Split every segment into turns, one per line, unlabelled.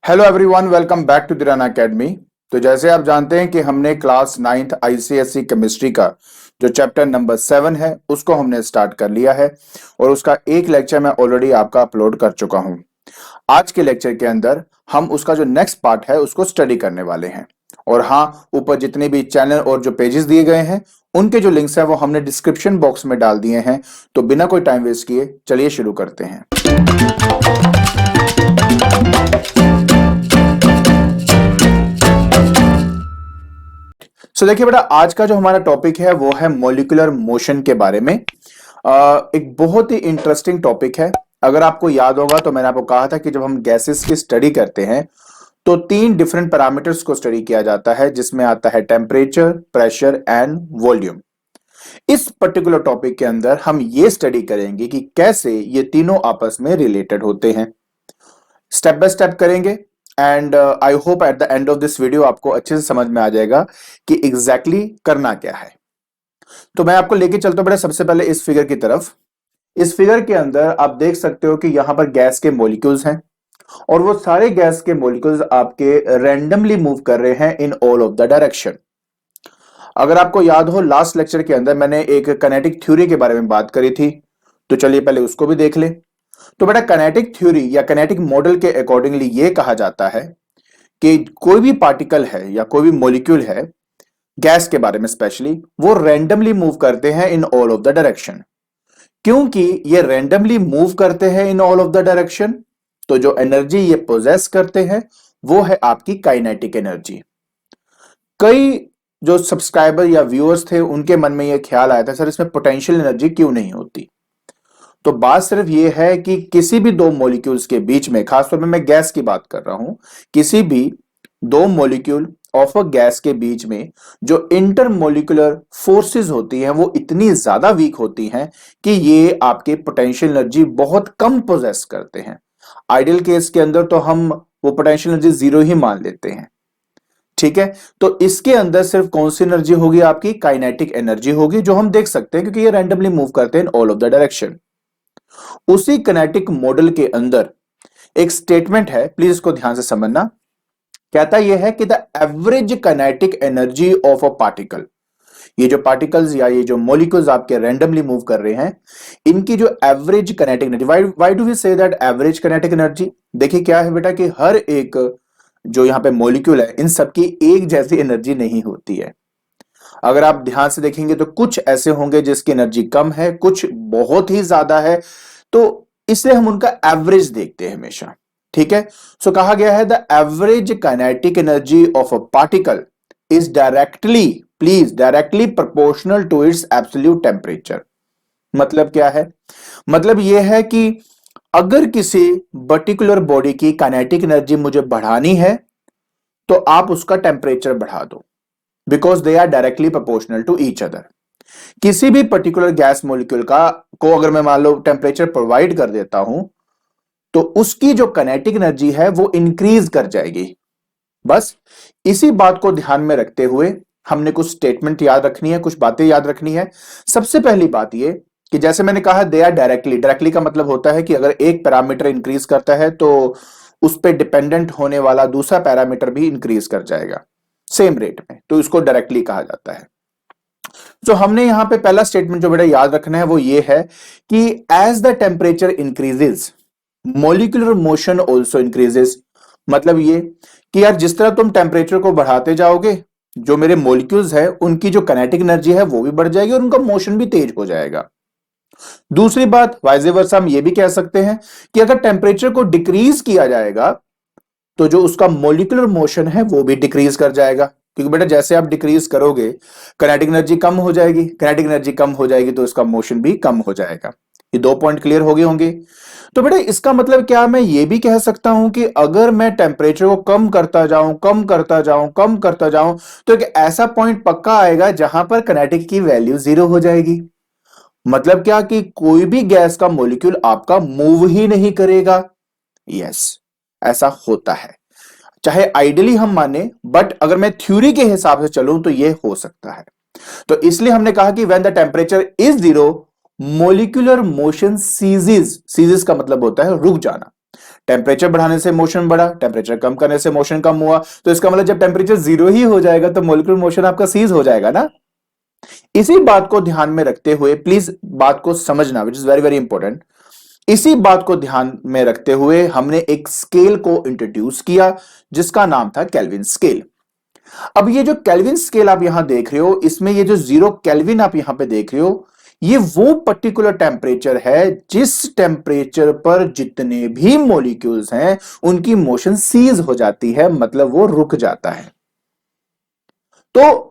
Hello everyone, welcome back to Dirana academy. तो जैसे आप जानते हैं कि हमने क्लास 9th आईसीएसई केमिस्ट्री का जो चैप्टर नंबर 7 है उसको हमने स्टार्ट कर लिया है और उसका एक लेक्चर मैं ऑलरेडी आपका अपलोड कर चुका हूं। आज के लेक्चर के अंदर हम उसका जो नेक्स्ट पार्ट है उसको स्टडी करने वाले हैं। और हाँ, ऊपर जितने भी चैनल और जो पेजेस दिए गए हैं उनके जो लिंक्स हैं वो हमने डिस्क्रिप्शन बॉक्स में डाल दिए हैं। तो बिना कोई टाइम वेस्ट किए चलिए शुरू करते हैं। देखिए बेटा, आज का जो हमारा टॉपिक है वो है मॉलिक्यूलर मोशन के बारे में। एक बहुत ही इंटरेस्टिंग टॉपिक है। अगर आपको याद होगा तो मैंने आपको कहा था कि जब हम गैसेस की स्टडी करते हैं तो 3 डिफरेंट पैरामीटर्स को स्टडी किया जाता है, जिसमें आता है टेम्परेचर, प्रेशर एंड वॉल्यूम। इस पर्टिकुलर टॉपिक के अंदर हम ये स्टडी करेंगे कि कैसे ये तीनों आपस में रिलेटेड होते हैं। स्टेप बाय स्टेप करेंगे and I hope at the end of this video आपको अच्छे से समझ में आ जाएगा कि एग्जैक्टली करना क्या है। तो मैं आपको लेके चलता हूं बेटा सबसे पहले इस फिगर की तरफ। इस फिगर के अंदर आप देख सकते हो कि यहां पर गैस के मॉलिक्यूल्स हैं और वो सारे गैस के मॉलिक्यूल्स आपके रैंडमली मूव कर रहे हैं in all of the direction. अगर आपको याद हो, लास्ट लेक्चर के अंदर मैंने एक काइनेटिक थ्योरी के बारे में बात करी थी, तो चलिए पहले उसको भी देख ले। तो बेटा, काइनेटिक थ्योरी या काइनेटिक मॉडल के अकॉर्डिंगली ये कहा जाता है कि कोई भी पार्टिकल है या कोई भी मॉलिक्यूल है, गैस के बारे में स्पेशली, वो रैंडमली मूव करते हैं in all of the direction. क्योंकि ये रैंडमली मूव करते हैं in all of the direction, तो जो एनर्जी ये पोजेस करते हैं वो है आपकी काइनेटिक एनर्जी। कई जो सब्सक्राइबर या व्यूअर्स थे उनके मन में ये ख्याल आया था, सर इसमें पोटेंशियल एनर्जी क्यों नहीं होती। तो बात सिर्फ ये है कि किसी भी दो मॉलिक्यूल्स के बीच में, खासतौर पे मैं गैस की बात कर रहा हूं, किसी भी दो मॉलिक्यूल ऑफ अ गैस के बीच में जो इंटरमोलिकुलर फोर्सेस होती हैं वो इतनी ज्यादा वीक होती हैं कि ये आपके पोटेंशियल एनर्जी बहुत कम पोजेस करते हैं। आइडियल केस के अंदर तो हम वो पोटेंशियल एनर्जी जीरो ही मान लेते हैं। ठीक है, तो इसके अंदर सिर्फ कौन सी एनर्जी होगी, आपकी काइनेटिक एनर्जी होगी, जो हम देख सकते हैं क्योंकि ये रैंडमली मूव करते हैं in all of the direction. उसी काइनेटिक मॉडल के अंदर एक स्टेटमेंट है, प्लीज इसको ध्यान से समझना। कहता यह है कि the average kinetic energy of a particle, ये जो पार्टिकल्स या ये जो मॉलिक्यूल्स आपके रैंडमली मूव कर रहे हैं, इनकी जो average kinetic energy, why do we say that average kinetic energy. देखिए क्या है बेटा कि हर एक जो यहां पे मॉलिक्यूल है इन सबकी एक जैसी एनर्जी नहीं होती है। अगर आप ध्यान से देखेंगे तो कुछ ऐसे होंगे जिसकी एनर्जी कम है, कुछ बहुत ही ज्यादा है, तो इसलिए हम उनका एवरेज देखते हैं हमेशा। ठीक है, सो कहा गया है the average kinetic energy of a particle is directly, please directly proportional to its absolute temperature. मतलब क्या है, मतलब यह है कि अगर किसी पर्टिकुलर बॉडी की काइनेटिक एनर्जी मुझे बढ़ानी है तो आप उसका टेम्परेचर बढ़ा दो, because they are directly proportional to each other. किसी भी पर्टिकुलर गैस मॉलिक्यूल का को अगर मैं मान लो टेम्परेचर प्रोवाइड कर देता हूं तो उसकी जो काइनेटिक एनर्जी है वो इंक्रीज कर जाएगी। बस इसी बात को ध्यान में रखते हुए हमने कुछ स्टेटमेंट याद रखनी है, कुछ बातें याद रखनी है। सबसे पहली बात ये कि जैसे मैंने कहा दे आर डायरेक्टली, डायरेक्टली का मतलब होता है कि अगर एक पैरामीटर इंक्रीज करता है तो उस पर डिपेंडेंट होने वाला दूसरा पैरामीटर भी इंक्रीज कर जाएगा सेम रेट में, तो इसको डायरेक्टली कहा जाता है। तो हमने यहां पे पहला स्टेटमेंट जो बेटा याद रखना है वो ये है कि as the temperature increases molecular motion also increases. मतलब ये कि यार जिस तरह तुम टेम्परेचर को बढ़ाते जाओगे, जो मेरे मॉलिक्यूल्स है उनकी जो काइनेटिक एनर्जी है वो भी बढ़ जाएगी और उनका मोशन भी तेज हो जाएगा। दूसरी बात, वाइस वर्सा हम ये भी कह सकते हैं कि अगर टेम्परेचर को डिक्रीज किया जाएगा तो जो उसका मॉलिक्यूलर मोशन है वो भी डिक्रीज कर जाएगा, क्योंकि बेटा जैसे आप डिक्रीज करोगे काइनेटिक एनर्जी कम हो जाएगी, काइनेटिक एनर्जी कम हो जाएगी तो इसका मोशन भी कम हो जाएगा। ये 2 पॉइंट क्लियर हो गए होंगे। तो बेटा इसका मतलब क्या, मैं ये भी कह सकता हूं कि अगर मैं टेम्परेचर को कम करता जाऊं, कम करता जाऊं, कम करता जाऊं, तो एक ऐसा पॉइंट पक्का आएगा जहां पर काइनेटिक की वैल्यू 0 हो जाएगी। मतलब क्या कि कोई भी गैस का मॉलिक्यूल आपका मूव ही नहीं करेगा। यस, ऐसा होता है, चाहे आइडियली हम माने, बट अगर मैं थ्योरी के हिसाब से चलूं तो यह हो सकता है। तो इसलिए हमने कहा कि when the temperature is 0 molecular motion ceases, ceases का मतलब होता है रुक जाना। टेम्परेचर बढ़ाने से मोशन बढ़ा, टेम्परेचर कम करने से मोशन कम हुआ, तो इसका मतलब जब टेम्परेचर जीरो ही हो जाएगा तो मॉलिक्यूलर मोशन आपका सीज हो जाएगा ना। इसी बात को ध्यान में रखते हुए प्लीज बात को समझना, which is very very important. इसी बात को ध्यान में रखते हुए हमने एक स्केल को इंट्रोड्यूस किया जिसका नाम था केल्विन स्केल। अब ये जो केल्विन स्केल आप यहां देख रहे हो, इसमें ये जो 0 केल्विन आप यहां पे देख रहे हो, ये वो पर्टिकुलर टेम्परेचर है जिस टेम्परेचर पर जितने भी मॉलिक्यूल्स हैं उनकी मोशन सीज हो जाती है, मतलब वो रुक जाता है। तो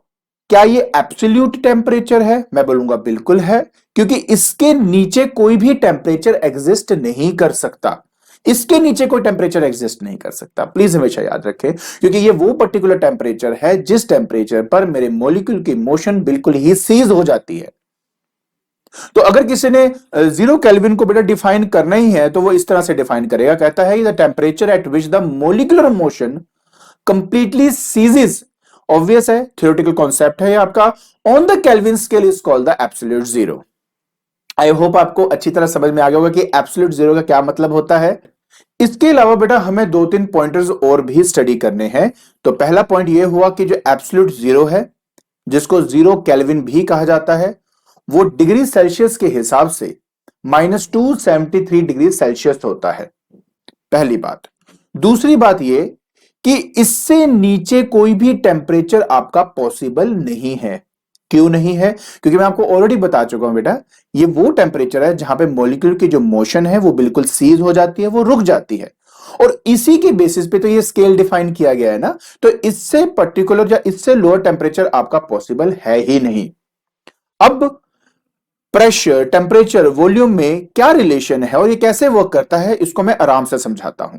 क्या ये एब्सोल्यूट टेम्परेचर है? मैं बोलूंगा बिल्कुल है, क्योंकि इसके नीचे कोई भी टेम्परेचर एग्जिस्ट नहीं कर सकता। इसके नीचे कोई टेम्परेचर एग्जिस्ट नहीं कर सकता, प्लीज हमेशा याद रखें, क्योंकि ये वो पर्टिकुलर टेम्परेचर है जिस टेम्परेचर पर मेरे मॉलिक्यूल की मोशन बिल्कुल ही सीज हो जाती है। तो अगर किसी ने 0 केल्विन को बेटा डिफाइन करना ही है तो वो इस तरह से डिफाइन करेगा, कहता है the temperature at which the molecular motion completely ceases. Obvious है, थ्योरेटिकल कॉन्सेप्ट है आपका, on the Kelvin scale is called the absolute zero. I hope आपको अच्छी तरह समझ में आ गया होगा कि एब्सोल्यूट जीरो का क्या मतलब होता है। इसके अलावा बेटा हमें 2-3 पॉइंटर्स और भी स्टडी करने हैं। तो पहला पॉइंट यह हुआ कि जो एब्सोल्यूट जीरो है, जिसको 0 केल्विन भी कहा जाता है, वो डिग्री सेल्सियस के हिसाब से -273 डिग्री सेल्सियस होता है, पहली बात। दूसरी बात यह कि इससे नीचे कोई भी टेम्परेचर आपका पॉसिबल नहीं है। क्यों नहीं है? क्योंकि मैं आपको ऑलरेडी बता चुका हूं बेटा, ये वो टेम्परेचर है जहां पे मॉलिक्यूल की जो मोशन है वो बिल्कुल सीज हो जाती है, वो रुक जाती है, और इसी के बेसिस पे तो ये स्केल डिफाइन किया गया है ना। तो इससे पर्टिकुलर या इससे लोअर टेम्परेचर आपका पॉसिबल है ही नहीं। अब प्रेशर, टेम्परेचर, वॉल्यूम में क्या रिलेशन है और ये कैसे वर्क करता है, इसको मैं आराम से समझाता हूं।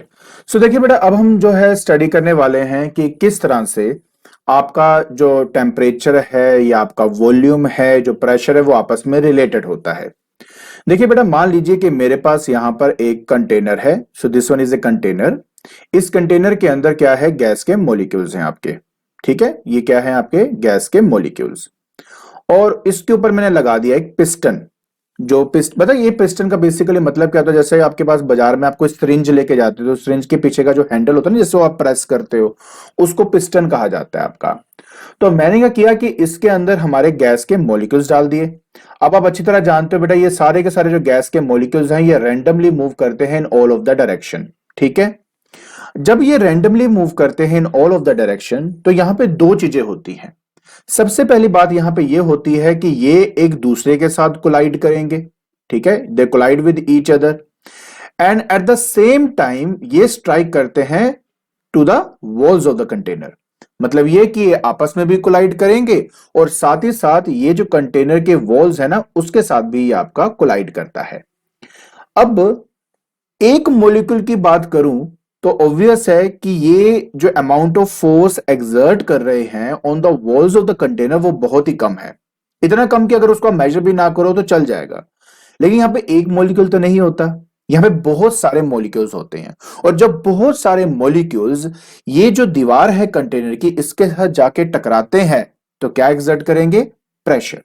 सो देखिए बेटा, अब हम जो है स्टडी करने वाले हैं कि किस तरह से आपका जो टेम्परेचर है या आपका वॉल्यूम है, जो प्रेशर है, वो आपस में रिलेटेड होता है। देखिए बेटा, मान लीजिए कि मेरे पास यहां पर एक कंटेनर है। So this one is a container. इस कंटेनर के अंदर क्या है? गैस के मॉलिक्यूल्स हैं आपके। ठीक है, ये क्या है? आपके गैस के मॉलिक्यूल्स। और इसके ऊपर मैंने लगा दिया एक पिस्टन। जो बताइए, ये पिस्टन का बेसिकली मतलब क्या होता है? जैसे आपके पास बाजार में आपको सिरिंज लेके जाते हो, तो सिरिंज के पीछे का जो हैंडल होता है ना, जिससे आप प्रेस करते हो, उसको पिस्टन कहा जाता है आपका। तो मैंने क्या किया कि इसके अंदर हमारे गैस के मॉलिक्यूल्स डाल दिए। अब आप अच्छी तरह जानते हो बेटा, ये सारे के सारे जो गैस के मॉलिक्यूल्स हैं, ये रैंडमली मूव करते हैं in all of the direction. ठीक है, जब ये रैंडमली मूव करते हैं in all of the direction, तो यहां पे दो चीजें होती हैं। सबसे पहली बात यहां पे ये होती है कि ये एक दूसरे के साथ कोलाइड करेंगे। ठीक है, they collide with each other, and at the same time ये स्ट्राइक करते हैं to the walls of the container. मतलब ये कि ये आपस में भी कोलाइड करेंगे और साथ ही साथ ये जो कंटेनर के वॉल्स है ना, उसके साथ भी ये आपका कोलाइड करता है। अब एक मॉलिक्यूल की बात करूं तो ऑब्वियस है कि ये जो अमाउंट ऑफ फोर्स एक्सर्ट कर रहे हैं on the walls of the container, वो बहुत ही कम है। इतना कम कि अगर उसको मेजर भी ना करो तो चल जाएगा। लेकिन यहां पे एक मॉलिक्यूल तो नहीं होता, यहां पे बहुत सारे मॉलिक्यूल्स होते हैं। और जब बहुत सारे मॉलिक्यूल्स ये जो दीवार है कंटेनर की, इसके साथ जाके टकराते हैं, तो क्या एक्सर्ट करेंगे? प्रेशर।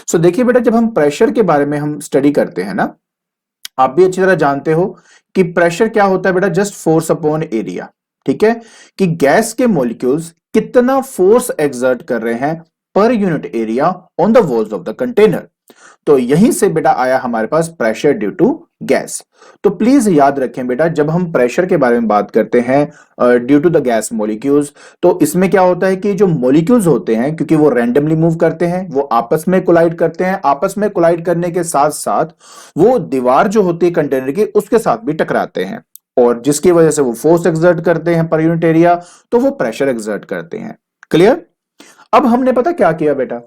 सो देखिए बेटा, जब हम प्रेशर के बारे में हम स्टडी करते हैं ना, आप भी अच्छी तरह जानते हो कि प्रेशर क्या होता है बेटा? Just force upon area. ठीक है, कि गैस के मॉलिक्यूल्स कितना फोर्स एक्सर्ट कर रहे हैं per unit area on the walls of the container. तो यहीं से बेटा आया हमारे पास प्रेशर ड्यू टू गैस। तो प्लीज याद रखें बेटा, जब हम प्रेशर के बारे में बात करते हैं due to the gas molecules, तो इसमें क्या होता है कि जो मॉलिक्यूल्स होते हैं, क्योंकि वो रैंडमली मूव करते हैं, वो आपस में कोलाइड करते हैं। आपस में कोलाइड करने के साथ साथ वो दीवार जो होती है कंटेनर की, उसके साथ भी टकराते हैं, और जिसकी वजह से वो फोर्स एक्सर्ट करते हैं पर यूनिट एरिया, तो वो प्रेशर एक्सर्ट करते हैं। क्लियर? अब हमने पता क्या किया बेटा,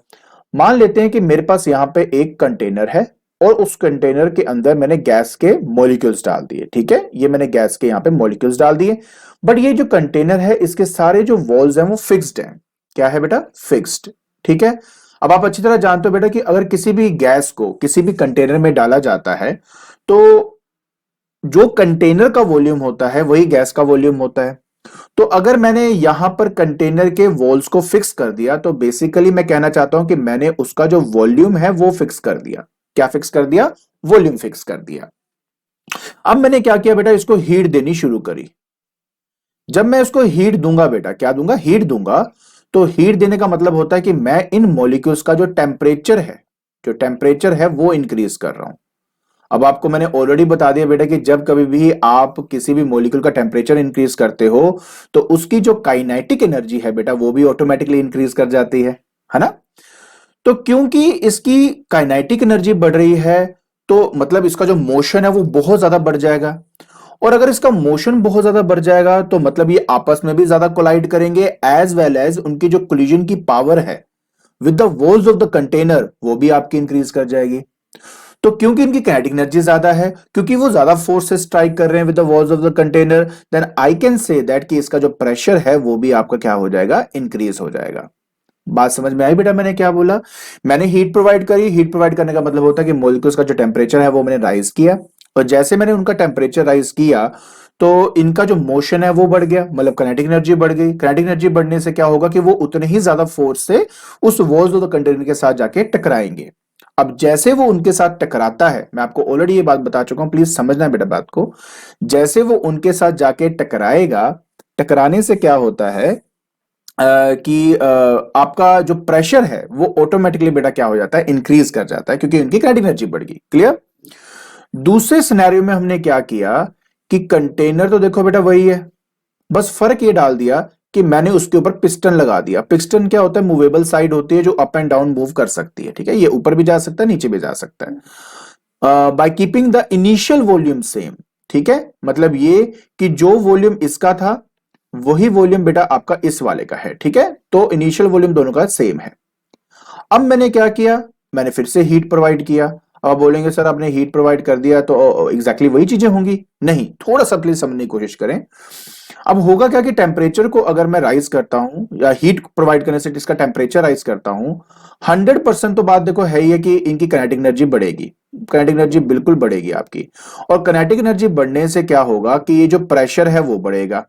मान लेते हैं कि मेरे पास यहां पे एक कंटेनर है और उस कंटेनर के अंदर मैंने गैस के मॉलिक्यूल्स डाल दिए। ठीक है, ये मैंने गैस के यहां पे मॉलिक्यूल्स डाल दिए, बट ये जो कंटेनर है, इसके सारे जो वॉल्स हैं वो फिक्स्ड हैं। क्या है बेटा? फिक्स्ड। ठीक है, अब आप अच्छी तरह जानते हो बेटा कि अगर किसी भी गैस को किसी भी कंटेनर में डाला जाता है, तो जो कंटेनर का वॉल्यूम होता है वही गैस का वॉल्यूम होता है। तो अगर मैंने यहां पर कंटेनर के वॉल्स को फिक्स कर दिया, तो बेसिकली मैं कहना चाहता हूं कि मैंने उसका जो वॉल्यूम है वो फिक्स कर दिया। क्या फिक्स कर दिया? वॉल्यूम फिक्स कर दिया। अब मैंने क्या किया बेटा, इसको हीट देनी शुरू करी। जब मैं इसको हीट दूंगा बेटा, क्या दूंगा, हीट दूंगा, तो हीट देने का मतलब होता है कि मैं इन मॉलिक्यूल्स का जो टेम्परेचर है, जो टेम्परेचर है वो इंक्रीज कर रहा हूं। अब आपको मैंने ऑलरेडी बता दिया बेटा कि जब कभी भी आप किसी भी मॉलिक्यूल का टेम्परेचर इंक्रीज करते हो तो उसकी जो काइनेटिक एनर्जी है बेटा वो भी ऑटोमेटिकली इंक्रीज कर जाती है ना। तो क्योंकि इसकी काइनेटिक एनर्जी बढ़ रही है तो मतलब इसका जो मोशन है वो बहुत ज्यादा बढ़ जाएगा। और अगर इसका मोशन बहुत ज्यादा बढ़ जाएगा तो मतलब ये आपस में भी ज्यादा कोलाइड करेंगे, एज वेल एज उनकी जो कोलिजन की पावर है with the walls of the container वो भी आपकी इंक्रीज कर जाएगी। तो क्योंकि इनकी काइनेटिक एनर्जी ज्यादा है, क्योंकि वो ज्यादा फोर्स से स्ट्राइक कर रहे हैं with the walls of the container, then I can say that कि इसका जो प्रेशर है वो भी आपका क्या हो जाएगा, इंक्रीज हो जाएगा। बात समझ में आई बेटा मैंने क्या बोला? मैंने हीट प्रोवाइड करी, हीट प्रोवाइड करने का मतलब होता है कि मॉलिक्यूल्स का जो टेम्परेचर है वो मैंने राइज किया, और जैसे मैंने उनका टेम्परेचर राइज किया तो इनका जो मोशन है वो बढ़ गया, मतलब काइनेटिक एनर्जी बढ़ गई। काइनेटिक एनर्जी बढ़ने से क्या होगा कि वो उतने ही ज्यादा फोर्स से उस वॉल्स ऑफ द कंटेनर के साथ जाके टकराएंगे। अब जैसे वो उनके साथ टकराता है, मैं आपको ऑलरेडी ये बात बता चुका हूं, प्लीज समझना बेटा बात को। जैसे वो उनके साथ जाके टकराएगा, टकराने से क्या होता है कि आपका जो प्रेशर है वो ऑटोमेटिकली बेटा क्या हो जाता है, इंक्रीज कर जाता है, क्योंकि उनकी काइनेटिक एनर्जी बढ़ गई। क्लियर? दूसरे सिनेरियो में हमने क्या किया कि कंटेनर तो देखो बेटा वही है, बस फर्क ये डाल दिया कि मैंने उसके ऊपर पिस्टन लगा दिया। पिस्टन क्या होता है, मूवेबल साइड होती है जो अप एंड डाउन मूव कर सकती है, ठीक है, ये ऊपर भी जा सकता है नीचे भी जा सकता है, by keeping the initial volume same. ठीक है, मतलब ये कि जो वॉल्यूम इसका था वही वॉल्यूम बेटा आपका इस वाले का है, ठीक है, तो इनिशियल वॉल्यूम दोनों का सेम है। अब मैंने क्या किया, मैंने फिर से हीट प्रोवाइड किया। अब बोलेंगे सर आपने हीट प्रोवाइड कर दिया तो एग्जैक्टली वही चीजें होंगी, नहीं, थोड़ा सा प्लीज समझने की कोशिश करें। अब होगा क्या कि टेम्परेचर को अगर मैं राइज करता हूं या हीट प्रोवाइड करने से इसका टेम्परेचर राइज करता हूं, 100% तो बात देखो है ही है कि इनकी काइनेटिक एनर्जी बढ़ेगी, काइनेटिक एनर्जी बिल्कुल बढ़ेगी आपकी। और काइनेटिक एनर्जी बढ़ने से क्या होगा कि ये जो प्रेशर है वो बढ़ेगा,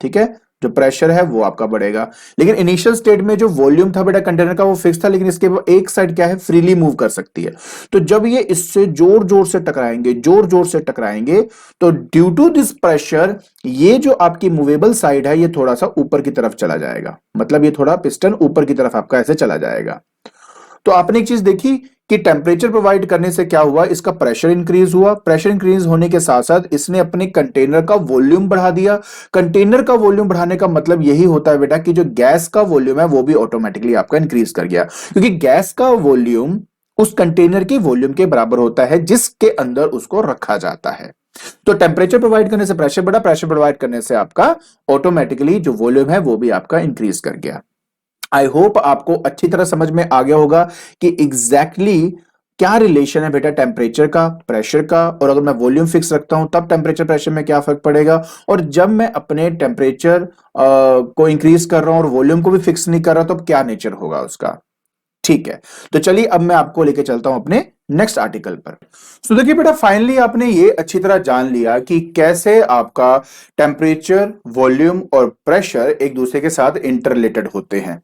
ठीक है, जो प्रेशर है वो आपका बढ़ेगा। लेकिन इनिशियल स्टेट में जो वॉल्यूम था बेटा कंटेनर का वो फिक्स था, लेकिन इसके एक साइड क्या है, फ्रीली मूव कर सकती है। तो जब ये इससे जोर जोर से टकराएंगे, जोर जोर से टकराएंगे, तो ड्यू टू दिस प्रेशर ये जो आपकी मूवेबल साइड है ये थोड़ा सा ऊपर की तरफ चला जाएगा, मतलब ये थोड़ा पिस्टन ऊपर की तरफ आपका ऐसे चला जाएगा। तो आपने एक चीज देखी कि टेम्परेचर प्रोवाइड करने से क्या हुआ, इसका प्रेशर इंक्रीज हुआ, प्रेशर इंक्रीज होने के साथ साथ इसने अपने कंटेनर का वॉल्यूम बढ़ा दिया। कंटेनर का वॉल्यूम बढ़ाने का मतलब यही होता है बेटा कि जो गैस का वॉल्यूम है वो भी ऑटोमेटिकली आपका इंक्रीज कर गया, क्योंकि गैस का वॉल्यूम उस कंटेनर के वॉल्यूम के बराबर होता है जिसके अंदर उसको रखा जाता है। तो टेम्परेचर प्रोवाइड करने से प्रेशर बढ़ा, प्रेशर प्रोवाइड करने से आपका ऑटोमेटिकली जो वॉल्यूम है वो भी आपका इंक्रीज कर गया। आई होप आपको अच्छी तरह समझ में आ गया होगा कि एग्जैक्टली क्या रिलेशन है बेटा टेम्परेचर का, प्रेशर का, और अगर मैं वॉल्यूम फिक्स रखता हूं तब टेम्परेचर प्रेशर में क्या फर्क पड़ेगा, और जब मैं अपने टेम्परेचर को इंक्रीज कर रहा हूं और वॉल्यूम को भी फिक्स नहीं कर रहा तो क्या नेचर होगा उसका। ठीक है, तो चलिए अब मैं आपको लेके चलता हूं अपने नेक्स्ट आर्टिकल पर। तो देखिए बेटा फाइनली आपने ये अच्छी तरह जान लिया कि कैसे आपका टेम्परेचर, वॉल्यूम और प्रेशर एक दूसरे के साथ इंटररिलेटेड होते हैं।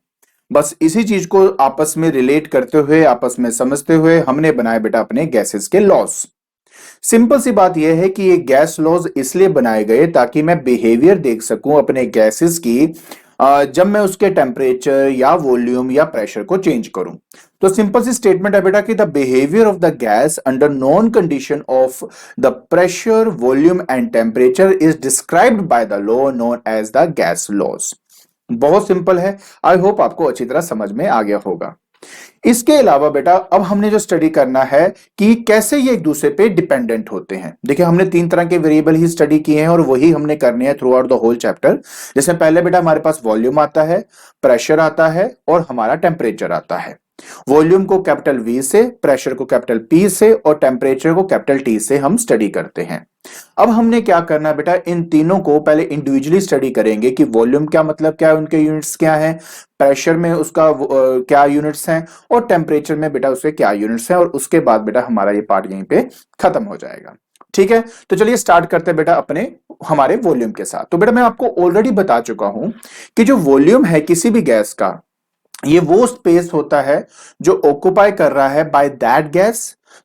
बस इसी चीज को आपस में रिलेट करते हुए, आपस में समझते हुए हमने बनाए बेटा अपने गैसेस के लॉस। सिंपल सी बात यह है कि ये गैस लॉज इसलिए बनाए गए ताकि मैं बिहेवियर देख सकूं अपने गैसेस की जब मैं उसके टेम्परेचर या वॉल्यूम या प्रेशर को चेंज करूं। तो सिंपल सी स्टेटमेंट है बेटा कि the behaviour of the gas under known condition of the pressure, volume and temperature is described by the law known as the gas laws. बहुत सिंपल है, आई होप आपको अच्छी तरह समझ में आ गया होगा। इसके अलावा बेटा अब हमने जो स्टडी करना है कि कैसे ये एक दूसरे पे डिपेंडेंट होते हैं। देखिए हमने तीन तरह के वेरिएबल ही स्टडी किए हैं और वही हमने करने हैं throughout the whole chapter. जैसे पहले बेटा हमारे पास वॉल्यूम आता है, प्रेशर आता है और हमारा टेम्परेचर आता है। वॉल्यूम को कैपिटल वी से, प्रेशर को कैपिटल पी से और टेम्परेचर को कैपिटल टी से हम स्टडी करते हैं। अब हमने क्या करना है बेटा, इन तीनों को पहले इंडिविजुअली स्टडी करेंगे कि वॉल्यूम क्या मतलब क्या है, उनके यूनिट्स क्या हैं, प्रेशर में उसका क्या यूनिट्स हैं और टेम्परेचर में बेटा उसके क्या यूनिट्स हैं, और उसके बाद बेटा हमारा ये पार्ट यहीं पे खत्म हो जाएगा। ठीक है, तो चलिए स्टार्ट करते हैं बेटा अपने हमारे वॉल्यूम के साथ। तो बेटा मैं आपको ऑलरेडी बता चुका हूं कि जो वॉल्यूम है किसी भी गैस का, ये वो स्पेस होता है जो ऑक्युपाई कर रहा है by that gas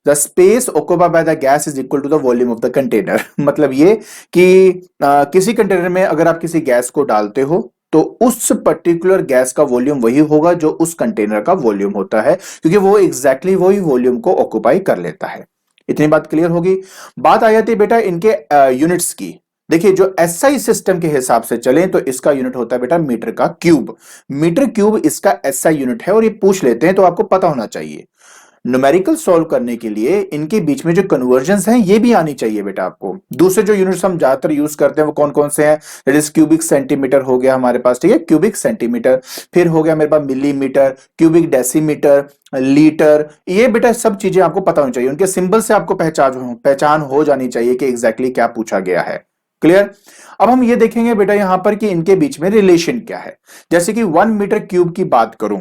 the space occupied by the gas is equal to the volume of the container. मतलब ये कि किसी कंटेनर में अगर आप किसी गैस को डालते हो तो उस पर्टिकुलर गैस का वॉल्यूम वही होगा जो उस कंटेनर का वॉल्यूम होता है, क्योंकि वो एग्जैक्टली वही वॉल्यूम को ऑक्यूपाई कर लेता है। इतनी बात क्लियर होगी। बात आ जाती है बेटा इनके यूनिट्स की। देखिए जो एसआई सिस्टम के हिसाब से चलें तो इसका यूनिट होता है बेटा मीटर का क्यूब। मीटर क्यूब इसका एसआई यूनिट है, और ये पूछ लेते हैं तो आपको पता होना चाहिए। न्यूमेरिकल सॉल्व करने के लिए इनके बीच में जो कन्वर्जन्स हैं ये भी आनी चाहिए बेटा आपको। दूसरे जो यूनिट्स हम ज्यादातर यूज करते हैं वो कौन कौन से हैं? दैट इज क्यूबिक सेंटीमीटर हो गया हमारे पास, ठीक है, क्यूबिक सेंटीमीटर। फिर हो गया मेरे पास मिलीमीटर, क्यूबिक डेसीमीटर, लीटर। ये बेटा सब चीजें आपको पता होनी चाहिए, उनके सिंबल से आपको पहचान हो जानी चाहिए कि एग्जैक्टली क्या पूछा गया है। क्लियर? अब हम ये देखेंगे बेटा यहां पर कि इनके बीच में रिलेशन क्या है। जैसे कि 1 मीटर क्यूब की बात करूं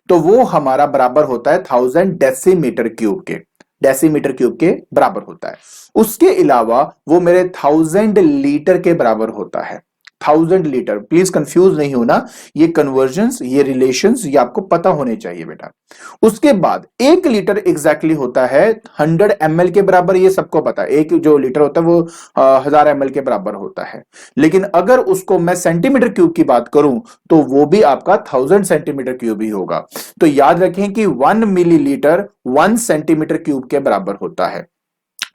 तो वो हमारा बराबर होता है 1000 डेसीमीटर क्यूब के। डेसीमीटर क्यूब के बराबर होता है। उसके अलावा वो मेरे 1000 लीटर के बराबर होता है। 1000 लीटर, प्लीज कंफ्यूज नहीं होना, ये कन्वर्जन्स, ये रिलेशंस, ये आपको पता होने चाहिए बेटा। उसके बाद 1 लीटर एग्जैक्टली होता है 100 ml के बराबर, ये सबको पता है। एक जो लीटर होता है वो 1000 ml के बराबर होता है। लेकिन अगर उसको मैं सेंटीमीटर क्यूब की बात करूं तो वो भी आपका 1000 सेंटीमीटर क्यूब ही होगा। तो याद रखें कि 1 मिलीलीटर 1 सेंटीमीटर क्यूब के बराबर होता है।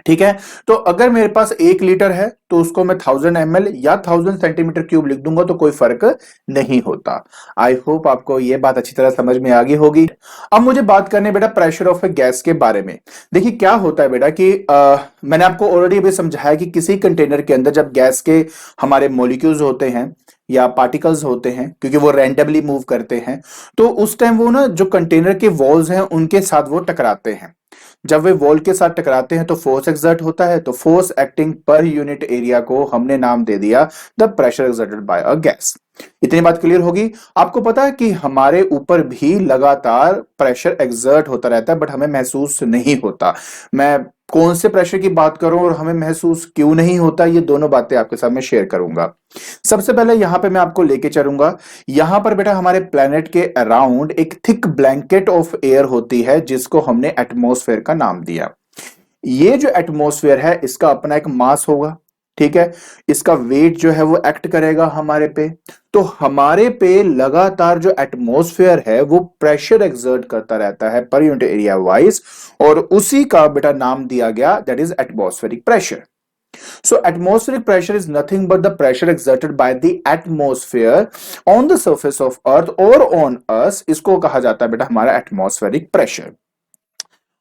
ठीक है, तो अगर मेरे पास 1 लीटर है तो उसको मैं 1000 ml या 1000 सेंटीमीटर क्यूब लिख दूंगा तो कोई फर्क नहीं होता। आई होप आपको यह बात अच्छी तरह समझ में आ गई होगी। अब मुझे बात करने बेटा प्रेशर ऑफ ए गैस के बारे में। देखिए क्या होता है बेटा कि मैंने आपको ऑलरेडी अभी समझाया कि किसी कंटेनर के अंदर जब गैस के हमारे मॉलिक्यूल्स होते हैं या पार्टिकल्स होते हैं, क्योंकि वो रैंडमली मूव करते हैं, तो उस टाइम वो ना जो कंटेनर के वॉल्स हैं उनके साथ वो टकराते हैं। जब वे वॉल के साथ टकराते हैं तो फोर्स एक्सर्ट होता है, तो force acting per unit area को हमने नाम दे दिया the pressure exerted by a gas. इतनी बात क्लियर होगी। आपको पता है कि हमारे ऊपर भी लगातार प्रेशर एक्सर्ट होता रहता है बट हमें महसूस नहीं होता। मैं कौन से प्रेशर की बात करूं और हमें महसूस क्यों नहीं होता, ये दोनों बातें आपके साथ में शेयर करूंगा। सबसे पहले यहां पे मैं आपको लेके चलूंगा। यहां पर बेटा हमारे प्लेनेट के अराउंड एक थिक ब्लैंकेट ऑफ एयर होती है जिसको हमने एटमॉस्फेयर का नाम दिया। ये जो एटमॉस्फेयर है इसका अपना एक मास होगा, ठीक है, इसका वेट जो है वो एक्ट करेगा हमारे पे। तो हमारे पे लगातार जो एटमॉस्फेयर है वो प्रेशर एक्सर्ट करता रहता है पर यूनिट एरिया वाइज, और उसी का बेटा नाम दिया गया that is atmospheric pressure. So atmospheric pressure is nothing but the pressure exerted by the atmosphere on the surface of earth or on us, इसको कहा जाता है बेटा हमारा atmospheric pressure।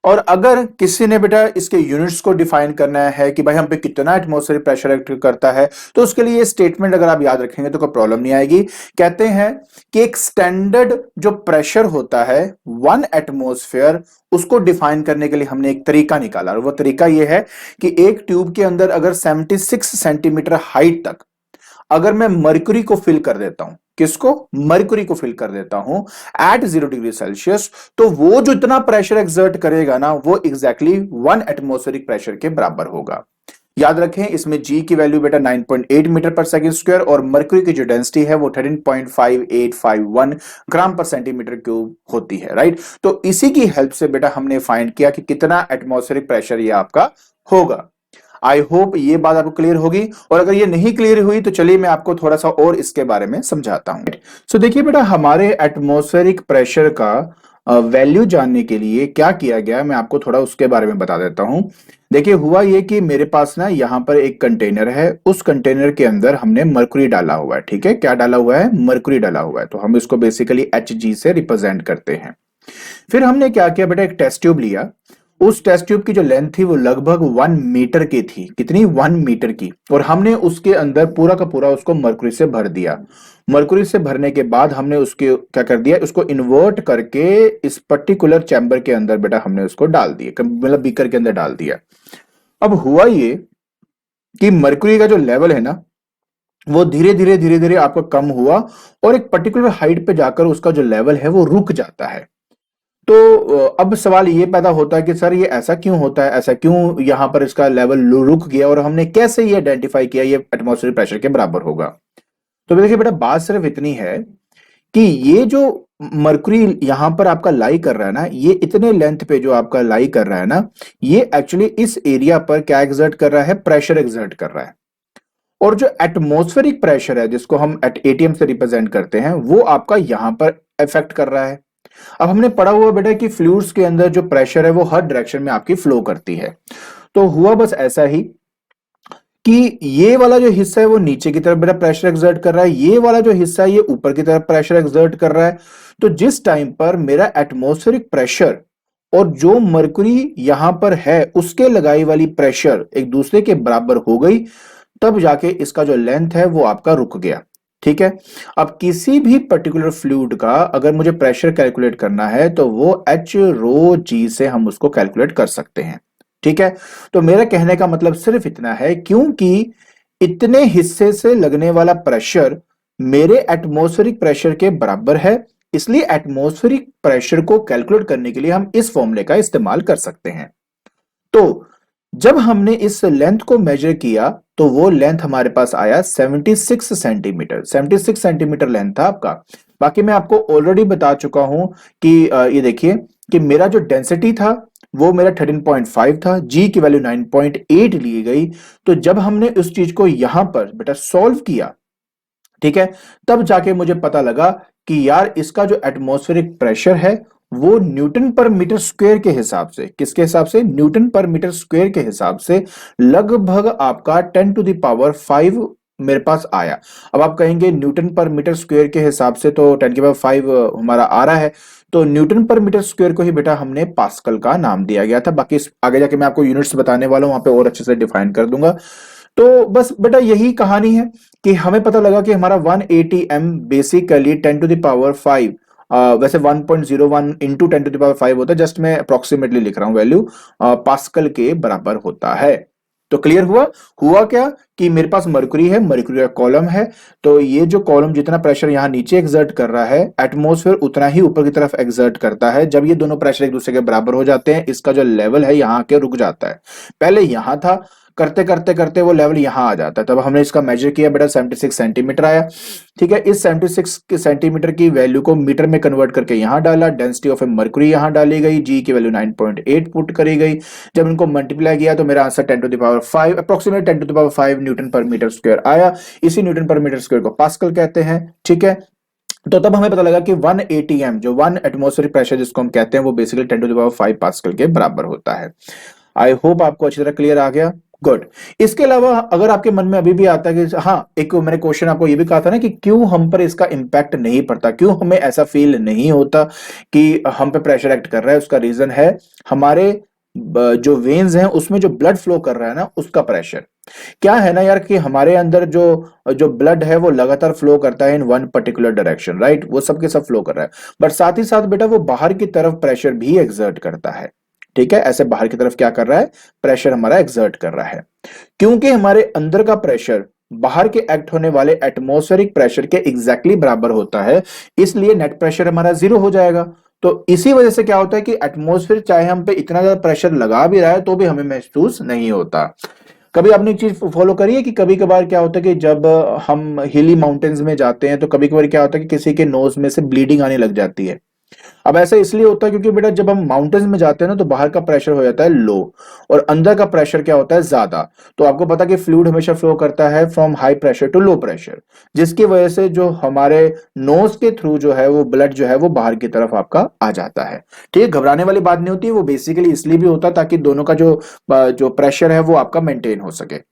और अगर किसी ने बेटा इसके यूनिट्स को डिफाइन करना है कि भाई हम पे कितना एटमॉस्फेरिक प्रेशर एक्ट करता है, तो उसके लिए ये स्टेटमेंट अगर आप याद रखेंगे तो कोई प्रॉब्लम नहीं आएगी। कहते हैं कि एक स्टैंडर्ड जो प्रेशर होता है 1 एटमॉस्फेयर, उसको डिफाइन करने के लिए हमने एक तरीका निकाला, और वो तरीका ये है कि एक ट्यूब के अंदर अगर 76 सेंटीमीटर हाइट तक अगर मैं मर्क्यूरी को फिल कर देता हूं, किसको? मर्क्यूरी को फिल कर देता हूं एट 0 डिग्री सेल्सियस, तो वो जो इतना प्रेशर एक्सर्ट करेगा ना वो एग्जैक्टली 1 एटमॉस्फेरिक प्रेशर के बराबर होगा। याद रखें इसमें जी की वैल्यू बेटा 9.8 मीटर पर सेकंड स्क्वायर, और मर्क्यूरी की जो डेंसिटी है वो 13.5851 ग्राम पर सेंटीमीटर क्यूब होती है, राइट। तो इसी की हेल्प से बेटा हमने फाइंड किया कि कितना एटमॉस्फेरिक प्रेशर ये आपका होगा। आई होप ये बात आपको क्लियर होगी, और अगर ये नहीं क्लियर हुई तो चलिए मैं आपको थोड़ा सा और इसके बारे में समझाता हूं। सो देखिए बेटा हमारे एटमॉस्फेरिक प्रेशर का वैल्यू जानने के लिए क्या किया गया मैं आपको थोड़ा उसके बारे में बता देता हूं। देखिए हुआ ये कि मेरे पास ना यहां पर एक कंटेनर है, उस कंटेनर के अंदर हमने मर्क्यूरी डाला हुआ है, ठीक है, क्या डाला हुआ है? मर्क्यूरी डाला हुआ है। तो हम इसको बेसिकली Hg से रिप्रेजेंट करते हैं। फिर हमने क्या किया बेटा, एक टेस्ट ट्यूब लिया। उस टेस्ट ट्यूब की जो लेंथ थी वो लगभग 1 मीटर की थी। कितनी? 1 मीटर की। और हमने उसके अंदर पूरा का पूरा उसको मर्क्यूरी से भर दिया। मर्क्यूरी से भरने के बाद हमने उसके क्या कर दिया, उसको इन्वर्ट करके इस पर्टिकुलर चैम्बर के अंदर बेटा हमने उसको डाल दिया, मतलब बीकर के अंदर डाल दिया। अब हुआ ये कि मर्क्यूरी का जो लेवल है ना वो धीरे धीरे आपका कम हुआ, और एक पर्टिकुलर हाइट पे जाकर उसका जो लेवल है वो रुक जाता है। तो अब सवाल ये पैदा होता है कि सर ये ऐसा क्यों होता है, ऐसा क्यों यहां पर इसका लेवल रुक गया, और हमने कैसे ये आइडेंटिफाई किया ये एटमॉस्फेरिक प्रेशर के बराबर होगा। तो देखिए बेटा बात सिर्फ इतनी है कि ये जो मरकुरी यहां पर आपका लाई कर रहा है ना, ये इतने लेंथ पे जो आपका लाई कर रहा है ना, ये एक्चुअली इस एरिया पर क्या एग्जर्ट कर रहा है, प्रेशर एग्जर्ट कर रहा है। और जो एटमॉस्फेरिक प्रेशर है जिसको हम एटीएम से रिप्रेजेंट करते हैं, वो आपका यहां पर इफेक्ट कर रहा है। अब हमने पढ़ा हुआ बेटा कि फ्लूइड्स के अंदर जो प्रेशर है वो हर डायरेक्शन में आपकी फ्लो करती है। तो हुआ बस ऐसा ही कि ये वाला जो हिस्सा है वो नीचे की तरफ बेटा प्रेशर एक्सर्ट कर रहा है, ये वाला जो हिस्सा है ये ऊपर की तरफ प्रेशर एक्सर्ट कर रहा है। तो जिस टाइम पर मेरा एटमॉस्फेरिक प्रेशर और जो मरकुरी यहां पर है उसके लगाई वाली प्रेशर एक दूसरे के बराबर हो गई, तब जाके इसका जो लेंथ है वो आपका रुक गया। ठीक है। अब किसी भी पर्टिकुलर फ्लूइड का अगर मुझे प्रेशर कैलकुलेट करना है तो वो एच रो जी से हम उसको कैलकुलेट कर सकते हैं। ठीक है। तो मेरा कहने का मतलब सिर्फ इतना है, क्योंकि इतने हिस्से से लगने वाला प्रेशर मेरे एटमॉस्फेरिक प्रेशर के बराबर है, इसलिए एटमॉस्फेरिक प्रेशर को कैलकुलेट करने के लिए हम इस फॉर्मूले का इस्तेमाल कर सकते हैं। तो जब हमने इस लेंथ को मेजर किया तो वो लेंथ हमारे पास आया 76 सेंटीमीटर। 76 सेंटीमीटर लेंथ था आपका। बाकी मैं आपको ऑलरेडी बता चुका हूं कि ये देखिए कि मेरा जो डेंसिटी था वो मेरा 13.5 था, जी की वैल्यू 9.8 ली गई। तो जब हमने उस चीज को यहां पर बेटा सॉल्व किया, ठीक है, तब जाके मुझे पता लगा कि यार इसका जो एटमॉस्फेरिक प्रेशर है वो न्यूटन पर मीटर स्क्वायर के हिसाब से, किसके हिसाब से, न्यूटन पर मीटर स्क्वायर के हिसाब से लगभग आपका 10 टू द पावर 5 मेरे पास आया। अब आप कहेंगे न्यूटन पर मीटर स्क्वायर के हिसाब से तो 10 की पावर 5 हमारा आ रहा है, तो न्यूटन पर मीटर स्क्वायर को ही बेटा हमने पास्कल का नाम दिया गया था। बाकी आगे जाके मैं आपको यूनिट्स बताने वाला हूं, वहां पे और अच्छे से डिफाइन कर दूंगा। तो बस बेटा यही कहानी है कि हमें पता लगा कि हमारा 180 m basically 10 to the power 5, वैसे 1.01 इंटू 10 टू द पावर 5 होता है, जस्ट मैं अप्रोक्सीमेटली लिख रहा हूं वैल्यू, पास्कल के बराबर होता है। तो क्लियर हुआ। हुआ क्या कि मेरे पास मरकुरी है, मरकुरी का कॉलम है, तो ये जो कॉलम जितना प्रेशर यहां नीचे एक्सर्ट कर रहा है, एटमॉस्फेयर उतना ही ऊपर की तरफ एक्सर्ट करता है। जब ये दोनों प्रेशर एक दूसरे के बराबर हो जाते हैं, इसका जो लेवल है यहां के रुक जाता है। पहले यहां था, करते करते करते वो लेवल यहां आ जाता है। तब हमने इसका मेजर किया बेटा, 76 सेंटीमीटर आया। ठीक है। इस 76 सेंटीमीटर की वैल्यू को मीटर में कन्वर्ट करके यहां डाला, डेंसिटी ऑफ ए मर्क्यूरी यहां डाली गई, जी की वैल्यू 9.8 पुट करी गई। जब इनको मल्टीप्लाई किया तो मेरा answer 10 to the power 5, approximate 10 to the power 5 newton per metre square आया। इसी न्यूटन पर मीटर स्क्वायर को पास्कल कहते हैं। ठीक है। तो तब हमें पता लगा कि 180 m, जो 1 एटमॉस्फेरिक प्रेशर जिसको हम कहते हैं, वो basically 10 to the power 5 pascal के बराबर होता है। आई होप आपको अच्छी तरह क्लियर आ गया। गुड। इसके अलावा अगर आपके मन में अभी भी आता है कि हाँ, एक मैंने क्वेश्चन आपको ये भी कहा था ना कि क्यों हम पर इसका इंपैक्ट नहीं पड़ता, क्यों हमें ऐसा फील नहीं होता कि हम पे प्रेशर एक्ट कर रहा है, उसका रीजन है हमारे जो वेन्स हैं उसमें जो ब्लड फ्लो कर रहा है ना, उसका प्रेशर। क्या है ना यार कि हमारे अंदर जो जो ब्लड है वो लगातार फ्लो करता है in one particular direction, right, वो सब के सब फ्लो कर रहा है, बट साथ ही साथ बेटा वो बाहर की तरफ प्रेशर भी एक्सर्ट करता है। ठीक है। ऐसे बाहर की तरफ क्या कर रहा है, प्रेशर हमारा एक्सर्ट कर रहा है। क्योंकि हमारे अंदर का प्रेशर बाहर के एक्ट होने वाले एटमॉस्फेरिक प्रेशर के एग्जैक्टली बराबर होता है, इसलिए नेट प्रेशर हमारा 0 हो जाएगा। तो इसी वजह से क्या होता है कि एटमॉस्फेयर चाहे हम पे इतना ज्यादा प्रेशर लगा भी रहा है तो भी हमें महसूस नहीं होता। कभी आपने एक चीज फॉलो करी है कि कभी कभार क्या होता है कि जब हम हिली माउंटेन्स में जाते हैं तो कभी कभार क्या होता है कि किसी के नोज में से ब्लीडिंग आने लग जाती है। अब ऐसा इसलिए होता है क्योंकि बेटा जब हम माउंटेन्स में जाते हैं ना तो बाहर का प्रेशर हो जाता है लो और अंदर का प्रेशर क्या होता है, ज्यादा। तो आपको पता कि फ्लूइड हमेशा फ्लो करता है from high pressure to low pressure, जिसकी वजह से जो हमारे नोज के थ्रू जो है वो ब्लड जो है वो बाहर की तरफ आपका आ जाता है। ठीक है। घबराने वाली बात नहीं होती है, वो बेसिकली इसलिए भी होता है ताकि दोनों का जो जो प्रेशर है वो आपका मेंटेन हो सके।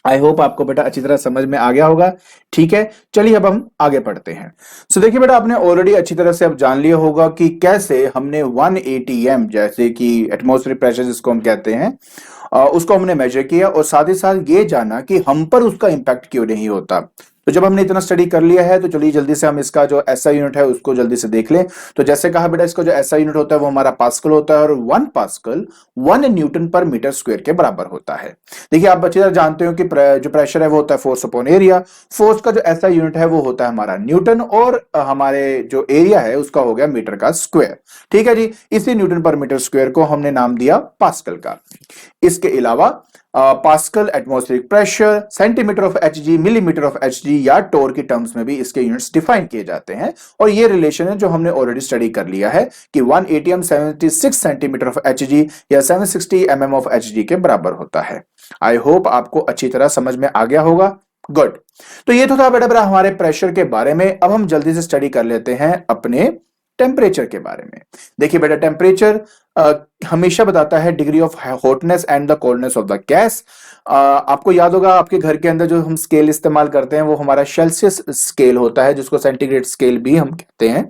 आई होप आपको बेटा अच्छी तरह समझ में आ गया होगा। ठीक है। चलिए अब हम आगे पढ़ते हैं। सो देखिए बेटा, आपने ऑलरेडी अच्छी तरह से अब जान लिया होगा कि कैसे हमने 180 m, जैसे कि एटमॉस्फेरिक प्रेशर जिसको हम कहते हैं, उसको हमने मेजर किया और साथ ही साथ ये जाना कि हम पर उसका इंपैक्ट क्यों नहीं होता। तो जब हमने इतना स्टडी कर लिया है तो चलिए जल्दी से हम इसका जो एसआई यूनिट है उसको जल्दी से देख लें। तो जैसे कहा बेटा, इसका जो एसआई यूनिट होता है वो हमारा पास्कल होता है और 1 pascal 1 Newton per metre square के बराबर होता है। देखिए आप अच्छी तरह जानते हो कि जो प्रेशर है वो होता है फोर्स अपॉन एरिया। फोर्स का जो एसआई यूनिट है वो होता है हमारा न्यूटन और हमारे जो एरिया है उसका हो गया मीटर का स्क्वायर। ठीक है जी। इसी न्यूटन पर मीटर स्क्वायर को हमने नाम दिया पास्कल का। इसके अलावा pascal atmospheric pressure, centimetre of Hg, millimetre of Hg या टोर की टर्म्स में भी इसके यूनिट्स डिफाइन किए जाते हैं। और ये रिलेशन है जो हमने ऑलरेडी स्टडी कर लिया है कि 1 एटीएम 76 सेंटीमीटर ऑफ एचजी या 760 mm ऑफ एचजी के बराबर होता है। आई होप आपको अच्छी तरह समझ में आ गया होगा। गुड। तो ये तो था बेटा हमारे प्रेशर के बारे में। अब हम जल्दी से स्टडी कर लेते हैं अपने टेम्परेचर के बारे में। देखिए बेटा, टेम्परेचर हमेशा बताता है degree of hotness and the coldness of the gas. आपको याद होगा आपके घर के अंदर जो हम स्केल इस्तेमाल करते हैं वो हमारा सेल्सियस स्केल होता है, जिसको सेंटीग्रेड स्केल भी हम कहते हैं।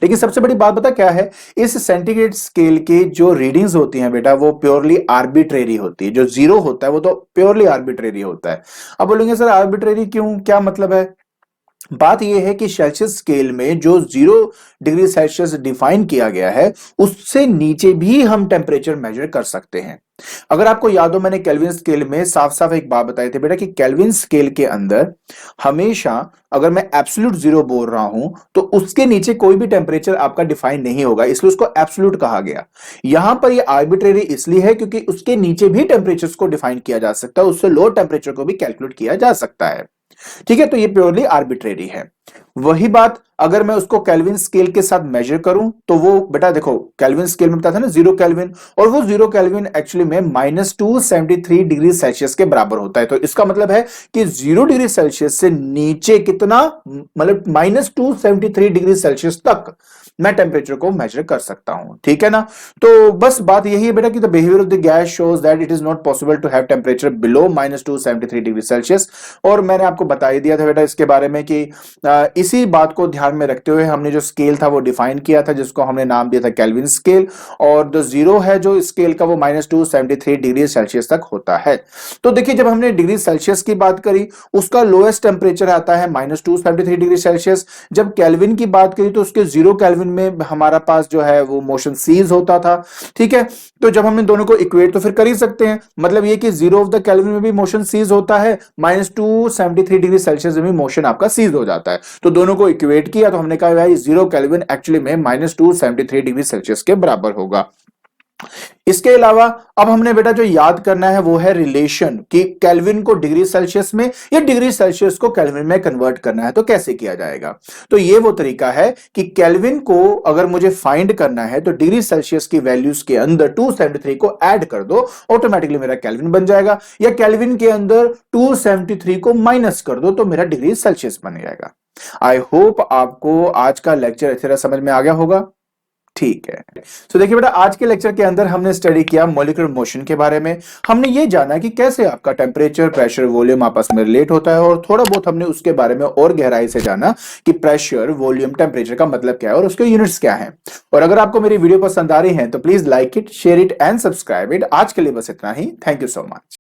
लेकिन सबसे बड़ी बात पता क्या है, इस सेंटीग्रेड स्केल की जो रीडिंग्स होती हैं बेटा वो प्योरली आर्बिट्रेरी होती है। जो जीरो होता है वो तो प्योरली आर्बिट्रेरी होता है। अब बोलेंगे सर आर्बिट्रेरी क्यों, क्या मतलब है? बात यह है कि सेल्सियस स्केल में जो 0 डिग्री सेल्सियस डिफाइन किया गया है उससे नीचे भी हम टेम्परेचर मेजर कर सकते हैं। अगर आपको याद हो, मैंने केल्विन स्केल में साफ साफ एक बात बताई थी बेटा कि केल्विन स्केल के अंदर हमेशा अगर मैं एब्सोल्यूट जीरो बोल रहा हूं तो उसके नीचे कोई भी टेम्परेचर आपका डिफाइन नहीं होगा, इसलिए उसको एब्सोल्यूट कहा गया। यहां पर ये आर्बिट्रेरी इसलिए है क्योंकि उसके नीचे भी टेम्परेचर को डिफाइन किया जा सकता है, उससे लो टेम्परेचर को भी कैलकुलेट किया जा सकता है। ठीक है, तो ये प्योरली आर्बिट्रेरी है। वही बात अगर मैं उसको केल्विन स्केल के साथ मेजर करूं तो वो बेटा देखो, केल्विन स्केल में बताया था ना 0 केल्विन, और वो 0 केल्विन एक्चुअली में -273 डिग्री सेल्सियस के बराबर होता है। तो इसका मतलब है कि 0 डिग्री सेल्सियस से नीचे कितना, मतलब -273 डिग्री सेल्सियस तक मैं टेम्परेचर को मेजर कर सकता हूं। ठीक है ना? तो बस बात यही है बेटा कि the behaviour of the gas shows that it is not possible to have temperature below -273 degree Celsius. और मैंने आपको बता ही दिया था बेटा इसके बारे में कि इसी बात को ध्यान में रखते हुए हमने जो स्केल था वो डिफाइन किया था, जिसको हमने नाम दिया था केल्विन स्केल। और जो जीरो है जो स्केल का वो -273 डिग्री सेल्सियस तक होता है। तो देखिए, जब हमने डिग्री सेल्सियस की बात करी उसका लोएस्ट टेम्परेचर आता है -273 डिग्री सेल्सियस। जब केल्विन की बात करी तो उसके 0 केल्विन में हमारा पास जो है वो मोशन सीज होता था। ठीक है, तो जब हम इन दोनों को इक्वेट तो फिर कर ही सकते हैं, मतलब ये कि 0 ऑफ द केल्विन में भी मोशन सीज होता है, -273 डिग्री सेल्सियस में भी मोशन आपका सीज हो जाता है। तो दोनों को इक्वेट किया तो हमने कहा भाई 0 केल्विन एक्चुअली में -273 डिग्री सेल्सियस के बराबर होगा। इसके अलावा अब हमने बेटा जो याद करना है वो है रिलेशन कि केल्विन को डिग्री सेल्सियस में या डिग्री सेल्सियस को केल्विन में कन्वर्ट करना है। तो कैसे किया जाएगा? तो ये वो तरीका है कि केल्विन को अगर मुझे फाइंड करना है तो डिग्री सेल्सियस की वैल्यूज के अंदर 273 को ऐड कर दो, ऑटोमेटिकली मेरा केल्विन बन जाएगा। या केल्विन के अंदर 273 को माइनस कर दो तो मेरा डिग्री सेल्सियस बन जाएगा। आई होप आपको आज का लेक्चर अच्छी तरह समझ में आ गया होगा। ठीक है, तो देखिए बेटा आज के लेक्चर के अंदर हमने स्टडी किया मॉलिक्यूलर मोशन के बारे में। हमने ये जाना कि कैसे आपका टेम्परेचर, प्रेशर, वॉल्यूम आपस में रिलेट होता है, और थोड़ा बहुत हमने उसके बारे में और गहराई से जाना कि प्रेशर, वॉल्यूम, टेम्परेचर का मतलब क्या है और उसके यूनिट्स क्या हैं। और अगर आपको मेरी वीडियो पसंद आ रही है तो please like it, share it and subscribe it. आज के लिए बस इतना ही। Thank you so much.